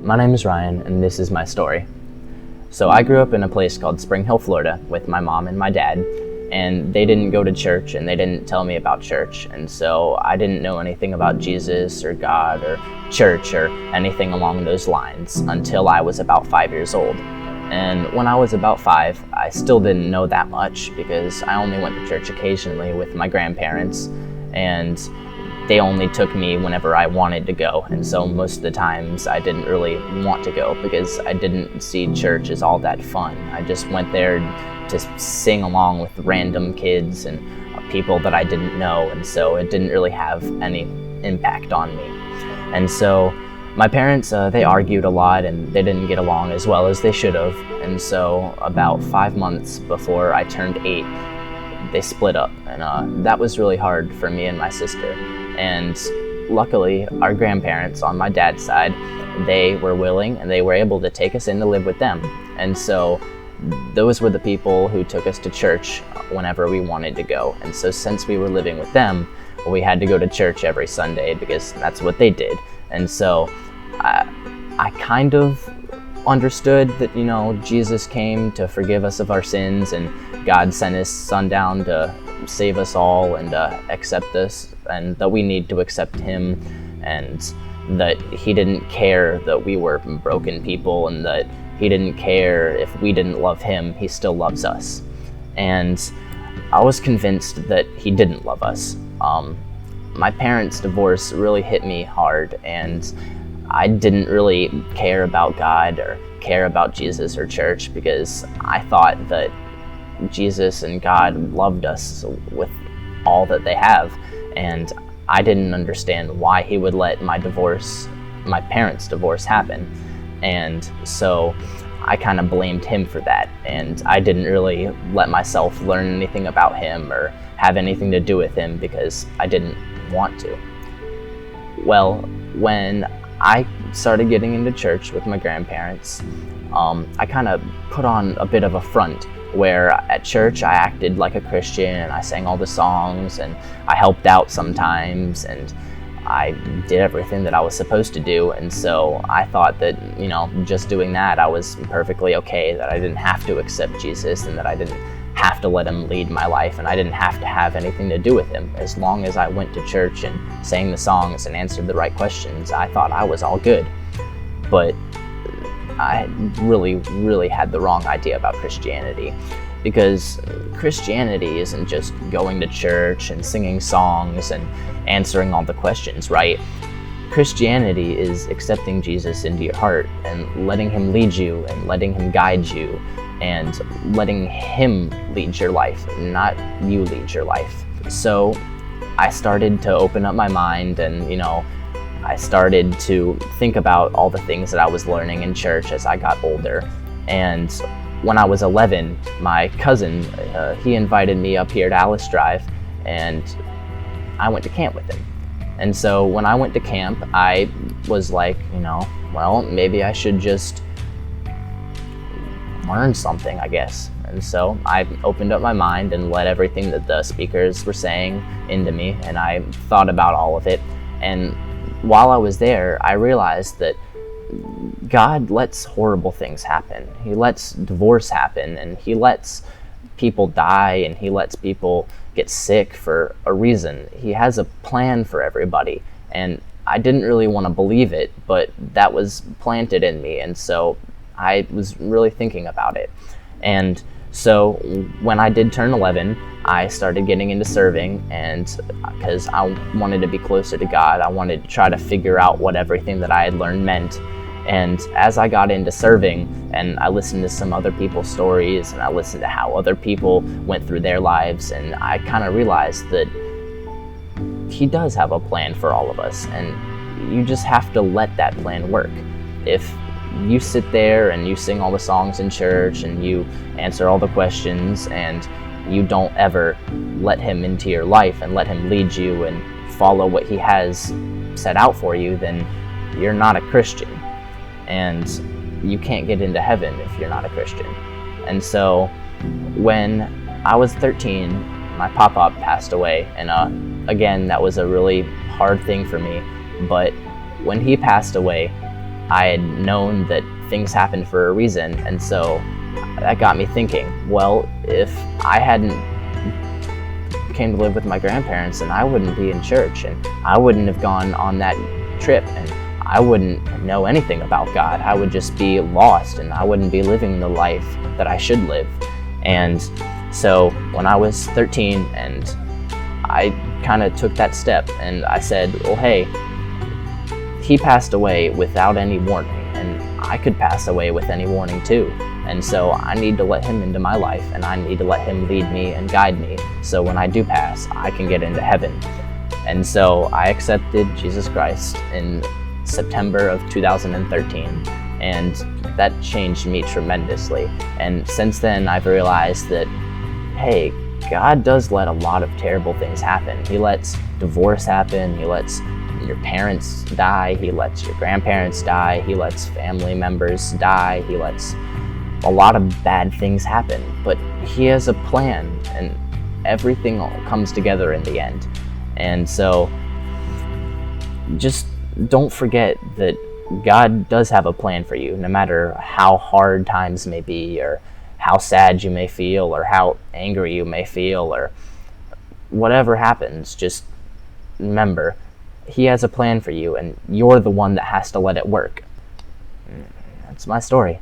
My name is Ryan, and this is my story. So I grew up in a place called Spring Hill, Florida, with my mom and my dad, and they didn't go to church, and they didn't tell me about church, and so I didn't know anything about Jesus or God or church or anything along those lines until I was about 5 years old. And when I was about 5, I still didn't know that much because I only went to church occasionally with my grandparents, and they only took me whenever I wanted to go, and so most of the times I didn't really want to go because I didn't see church as all that fun. I just went there to sing along with random kids and people that I didn't know, and so it didn't really have any impact on me. And so my parents, they argued a lot and they didn't get along as well as they should have, and so about 5 months before I turned 8, they split up, and that was really hard for me and my sister. And luckily, our grandparents on my dad's side, they were willing and they were able to take us in to live with them. And so those were the people who took us to church whenever we wanted to go. And so since we were living with them, we had to go to church every Sunday because that's what they did. And so I kind of understood that, Jesus came to forgive us of our sins, and God sent his son down to save us all and accept us, and that we need to accept him, and that he didn't care that we were broken people, and that he didn't care if we didn't love him, he still loves us. And I was convinced that he didn't love us. My parents' divorce really hit me hard, and I didn't really care about God or care about Jesus or church because I thought that Jesus and God loved us with all that they have, and I didn't understand why he would let my parents' divorce happen. And so I kind of blamed him for that, and I didn't really let myself learn anything about him or have anything to do with him because I didn't want to. Well, when I started getting into church with my grandparents, I kind of put on a bit of a front where at church I acted like a Christian, I sang all the songs, and I helped out sometimes, and I did everything that I was supposed to do. And so I thought that, just doing that, I was perfectly okay, that I didn't have to accept Jesus and that I didn't have to let him lead my life, and I didn't have to have anything to do with him. As long as I went to church and sang the songs and answered the right questions, I thought I was all good. But I really, really had the wrong idea about Christianity, because Christianity isn't just going to church and singing songs and answering all the questions, right? Christianity is accepting Jesus into your heart and letting him lead you and letting him guide you and letting him lead your life, not you lead your life. So I started to open up my mind, and I started to think about all the things that I was learning in church as I got older. And when I was 11, my cousin, he invited me up here to Alice Drive, and I went to camp with him. And so when I went to camp, I was like, well, maybe I should just learn something, I guess. And so I opened up my mind and let everything that the speakers were saying into me, and I thought about all of it. And while I was there, I realized that God lets horrible things happen. He lets divorce happen, and he lets people die, and he lets people get sick for a reason. He has a plan for everybody, and I didn't really want to believe it, but that was planted in me, and so I was really thinking about it. And so when I did turn 11, I started getting into serving, and because I wanted to be closer to God, I wanted to try to figure out what everything that I had learned meant. And as I got into serving, and I listened to some other people's stories, and I listened to how other people went through their lives, and I kind of realized that he does have a plan for all of us, and you just have to let that plan work. If you sit there and you sing all the songs in church and you answer all the questions and you don't ever let him into your life and let him lead you and follow what he has set out for you, then you're not a Christian. And you can't get into heaven if you're not a Christian. And so when I was 13, my pop-up passed away, and again, that was a really hard thing for me. But when he passed away, I had known that things happen for a reason, and so that got me thinking, well, if I hadn't came to live with my grandparents, then I wouldn't be in church, and I wouldn't have gone on that trip, and I wouldn't know anything about God. I would just be lost, and I wouldn't be living the life that I should live. And so when I was 13, and I kind of took that step, and I said, well, hey, he passed away without any warning, and I could pass away with any warning too. And so I need to let him into my life, and I need to let him lead me and guide me, so when I do pass, I can get into heaven. And so I accepted Jesus Christ in September of 2013, and that changed me tremendously. And since then, I've realized that, hey, God does let a lot of terrible things happen. He lets divorce happen, he lets your parents die, he lets your grandparents die, he lets family members die, he lets a lot of bad things happen, but he has a plan, and everything all comes together in the end. And so just don't forget that God does have a plan for you, no matter how hard times may be, or how sad you may feel, or how angry you may feel, or whatever happens. Just remember, he has a plan for you, and you're the one that has to let it work. That's my story.